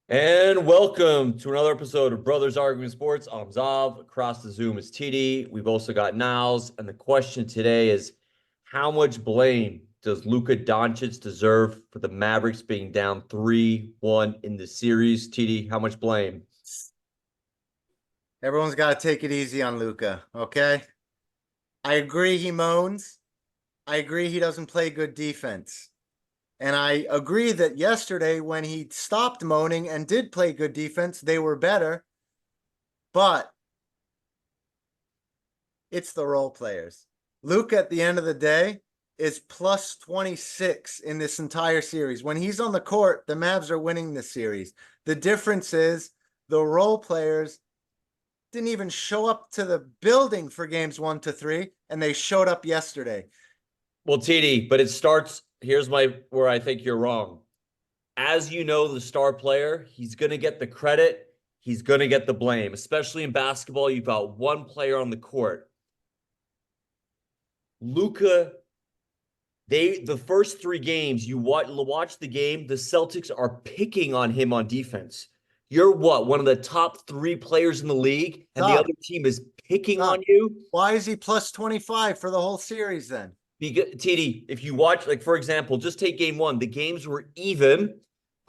And welcome to another episode of Brothers Arguing Sports. I'm Zav. Across the Zoom is TD. We've also got Niles. And the question today is, how much blame does Luka Doncic deserve for the Mavericks being down 3-1 in the series? TD, how much blame? Everyone's got to take it easy on Luka, okay? I agree he moans. I agree he doesn't play good defense. And I agree that yesterday when he stopped moaning and did play good defense, they were better. But it's the role players. Luka, at the end of the day, is plus 26 in this entire series. When he's on the court, the Mavs are winning the series. The difference is the role players didn't even show up to the building for games 1 to 3, and they showed up yesterday. Well, TD, but it starts. Here's where I think you're wrong. As you know, the star player, he's going to get the credit. He's going to get the blame, especially in basketball. You've got one player on the court. Luka, the first three games, you watch the game, the Celtics are picking on him on defense. You're what? One of the top three players in the league, and the other team is picking on you? Why is he plus 25 for the whole series then? Because, TD, if you watch, like, for example, just take game one. The games were even.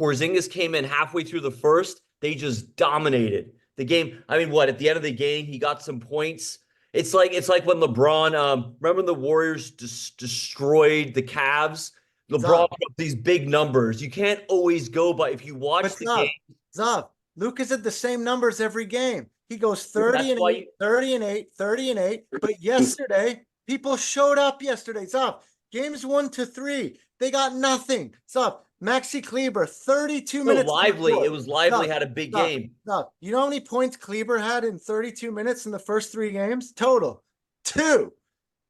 Porzingis came in halfway through the first. They just dominated the game. I mean, what? At the end of the game, he got some points. It's like when LeBron, remember the Warriors destroyed the Cavs? LeBron put up these big numbers. You can't always go by if you watch the game. Zav, Luka's at the same numbers every game. He goes 30 and 8, 30 and 8, 30 and 8. But yesterday, people showed up yesterday. Zav, games 1 to 3, they got nothing. Zav, Maxi Kleber, 32 minutes. It was lively, had a big game. No, you know how many points Kleber had in 32 minutes in the first 3 games? Total 2.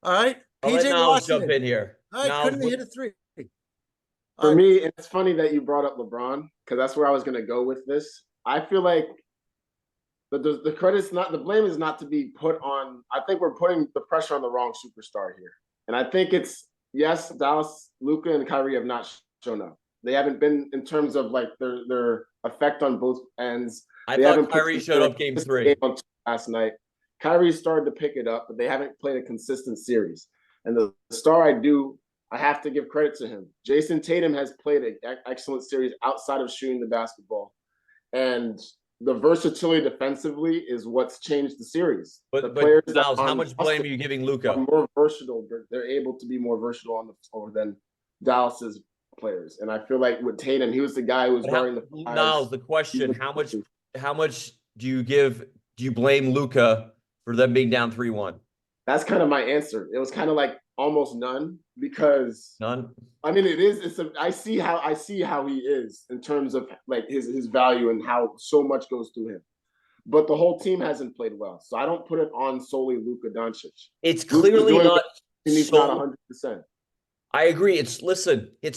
All right. PJ Washington jump in here. All right, couldn't hit a 3. For me, it's funny that you brought up LeBron because that's where I was going to go with this. I feel like the credit's not, the blame is not to be put on. I think we're putting the pressure on the wrong superstar here. And I think it's, yes, Dallas, Luka, and Kyrie have not shown up. They haven't been in terms of like their effect on both ends. I thought Kyrie showed up game 3 last night. Kyrie started to pick it up, but they haven't played a consistent series. And the star I have to give credit to him. Jason Tatum has played an excellent series outside of shooting the basketball. And the versatility defensively is what's changed the series. But Niles, how much blame are you giving Luka? More versatile. They're able to be more versatile on the floor than Dallas's players. And I feel like with Tatum, he was the guy who was wearing the fires. Niles, the question, how much do you blame Luka for them being down 3-1? That's kind of my answer. It was kind of like almost none, because none. I mean, I see how he is in terms of like his value and how so much goes through him. But the whole team hasn't played well, so I don't put it on solely Luka Doncic. It's clearly not. He's not 100%. I agree. It's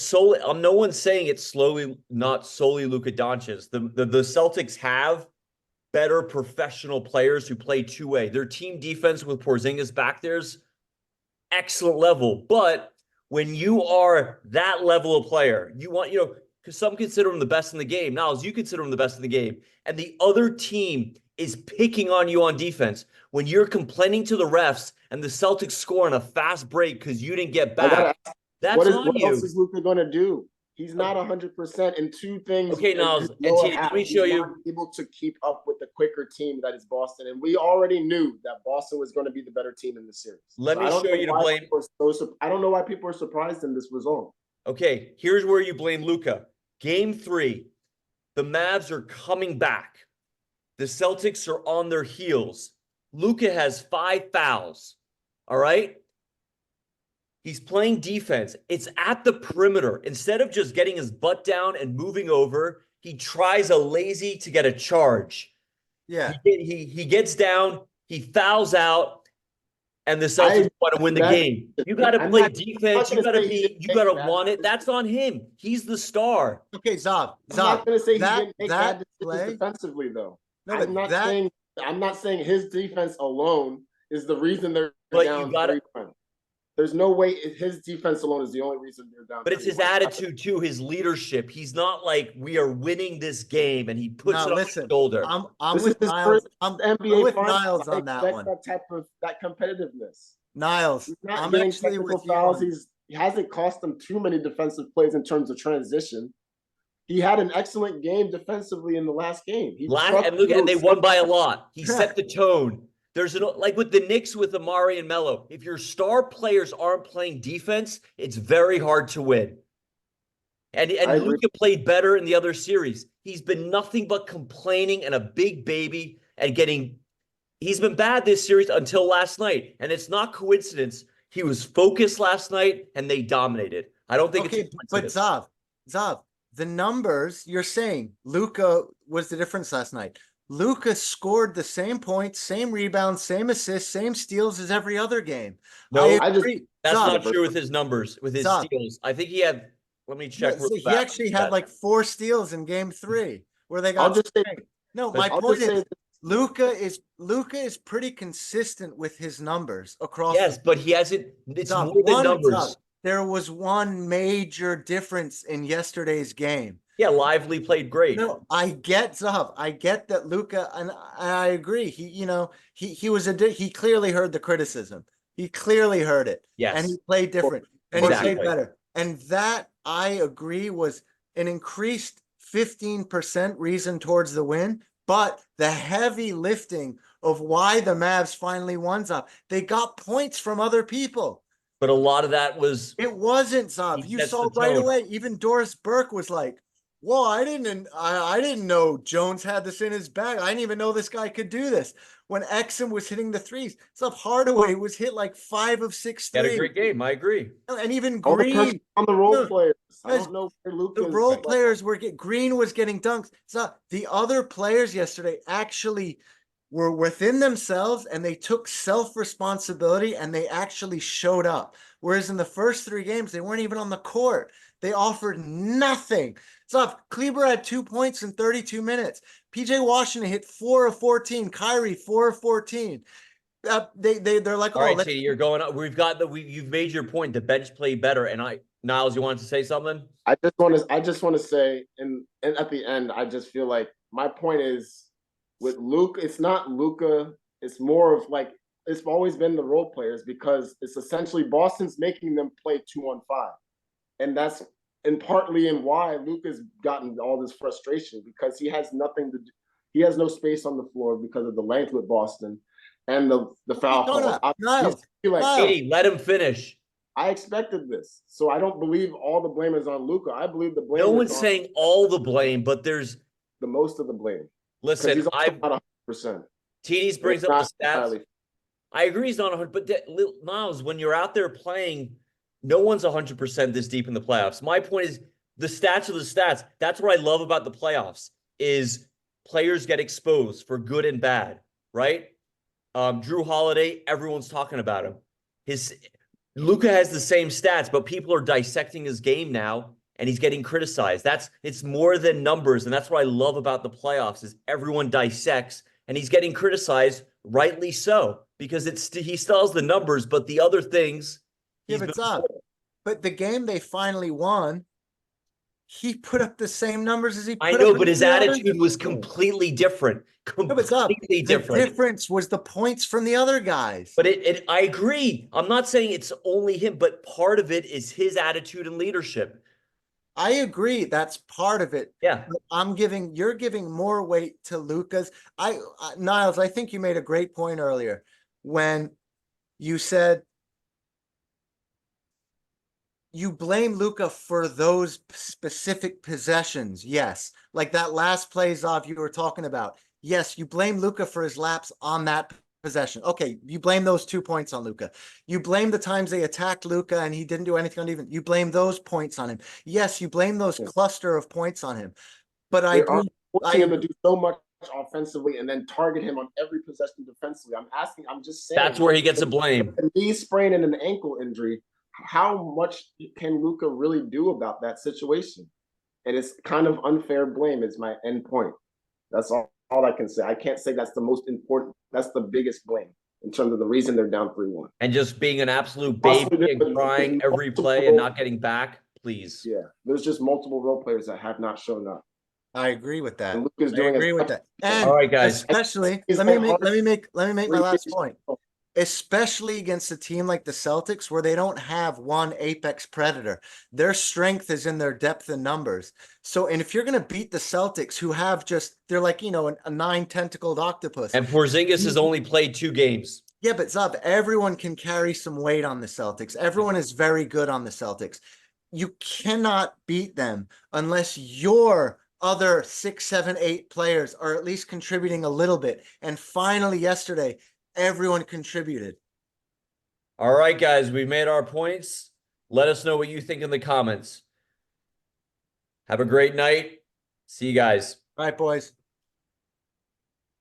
solely. No one's saying it's not solely Luka Doncic. The Celtics have better professional players who play two-way. Their team defense with Porzingis back there's excellent level. But when you are that level of player, you want, because some consider him the best in the game. Now, as you consider him the best in the game, and the other team is picking on you on defense, when you're complaining to the refs and the Celtics score on a fast break because you didn't get back, that's on you. What else is Luka going to do? He's not 100% in two things. Okay, now, let me show you. Able to keep up with the quicker team that is Boston, and we already knew that Boston was going to be the better team in the series. Let me show you to blame. I don't know why people are surprised in this result. Okay, here's where you blame Luka. Game 3, the Mavs are coming back. The Celtics are on their heels. Luka has 5 fouls. All right. He's playing defense. It's at the perimeter. Instead of just getting his butt down and moving over, he tries a lazy to get a charge. Yeah. He gets down, he fouls out, and the Celtics want to win the game. You got to play defense. You got to want it. That's on him. He's the star. Okay, Zav. I'm not going to say he didn't make bad decisions defensively, though. No, I'm not saying his defense alone is the reason they're down 3-1. there's no way his defense alone is the only reason they're down. But it's his attitude too, his leadership. He's not like we are winning this game and he puts Now it on his listen, shoulder. I'm This is with his Niles. first I'm NBA with Finals. Niles I on that expect one. that type of competitiveness. Niles, He's not I'm getting actually technical with you fouls. on. He hasn't cost them too many defensive plays in terms of transition. He had an excellent game defensively in the last game. He And look, and they won by a lot. He set the tone. There's like with the Knicks with Amari and Melo. If your star players aren't playing defense, it's very hard to win. And Luka played better in the other series. He's been nothing but complaining and a big baby and he's been bad this series until last night. And it's not coincidence. He was focused last night and they dominated. I don't think it's a coincidence. But Zav, the numbers you're saying, Luka was the difference last night. Luka scored the same points, same rebounds, same assists, same steals as every other game. No, that's not true with his numbers, with his steals. I think he had, let me check. He actually had like 4 steals in game 3 where they got. I'll just say, no, my point is Luka is pretty consistent with his numbers across. Yes, but he hasn't. It's more than numbers. There was one major difference in yesterday's game. Yeah, Lively played great. No, I get Zav. I get that Luka, and I agree. He clearly heard the criticism. He clearly heard it. Yes, and he played different, and he played better. And that I agree was an increased 15% reason towards the win. But the heavy lifting of why the Mavs finally won, Zav, they got points from other people. But a lot of that was. It wasn't, Zav. You saw right away. Even Doris Burke was like, "Whoa, I didn't know Jones had this in his bag. I didn't even know this guy could do this." When Exum was hitting the threes, Zav Hardaway was hit like 5 of 6 threes. Had a great game. I agree. And even Green on the role players. I don't know where Luka. The role players were Green was getting dunks. So the other players yesterday actually were within themselves and they took self-responsibility and they actually showed up. Whereas in the first 3 games, they weren't even on the court. They offered nothing. So Kleber had 2 points in 32 minutes. PJ Washington hit 4 of 14. Kyrie 4 of 14. They're like, all right, TD, you're going up. You've made your point. The bench played better. And Niles, you wanted to say something? I just want to say, and at the end, I just feel like my point is with Luke, it's not Luka. It's more of like, it's always been the role players because it's essentially Boston's making them play 2-on-5. And that's partly in why Luka's gotten all this frustration because he has nothing to do. He has no space on the floor because of the length with Boston and the foul calls. Katie, let him finish. I expected this. So I don't believe all the blame is on Luka. I believe the blame No one's saying all the blame, but there's the most of the blame. Listen, I'm not 100%. TD's brings up the stats. Entirely. I agree he's not 100, but Niles, when you're out there playing, no one's 100% this deep in the playoffs. My point is the stats are the stats. That's what I love about the playoffs is players get exposed for good and bad, right? Drew Holiday, everyone's talking about him. Luka has the same stats, but people are dissecting his game now, and he's getting criticized. It's more than numbers, and that's what I love about the playoffs is everyone dissects, and he's getting criticized, rightly so, because he still has the numbers, but the other things. Yeah, but the game they finally won, he put up the same numbers as he put up. I know, but his attitude was completely different. Completely different. The difference was the points from the other guys. But I agree. I'm not saying it's only him, but part of it is his attitude and leadership. I agree. That's part of it. Yeah. But you're giving more weight to Luka's. Niles, I think you made a great point earlier when you said you blame Luka for those specific possessions. Yes. Like that last plays off you were talking about. Yes, you blame Luka for his lapse on that possession. Okay, you blame those 2 points on Luka. You blame the times they attacked Luka and he didn't do anything uneven. You blame those points on him. Yes, you blame those cluster of points on him. But I agree. Forcing him to do so much offensively and then target him on every possession defensively. I'm just saying. That's where he gets a blame. A knee sprain and an ankle injury. How much can Luka really do about that situation? And it's kind of unfair blame is my end point. That's all I can say. I can't say that's the most important. That's the biggest blame. in terms of the reason they're down 3-1. And just being an absolute Also, baby and there's crying every multiple play and not getting back, please. Yeah, there's just multiple role players that have not shown up. I agree with that. And Luke is I doing agree with that. And All right, guys. especially, He's let me like make my last point. point. Especially against a team like the Celtics, where they don't have one apex predator. Their strength is in their depth and numbers. So, and if you're going to beat the Celtics, who have just, they're like, you know, a 9-tentacled octopus. And Porzingis has only played 2 games. Yeah, but Zav, everyone can carry some weight on the Celtics. Everyone is very good on the Celtics. You cannot beat them unless your other 6, 7, 8 players are at least contributing a little bit. And finally, yesterday, everyone contributed. All right, guys, we've made our points. Let us know what you think in the comments. Have a great night. See you guys. All right, boys.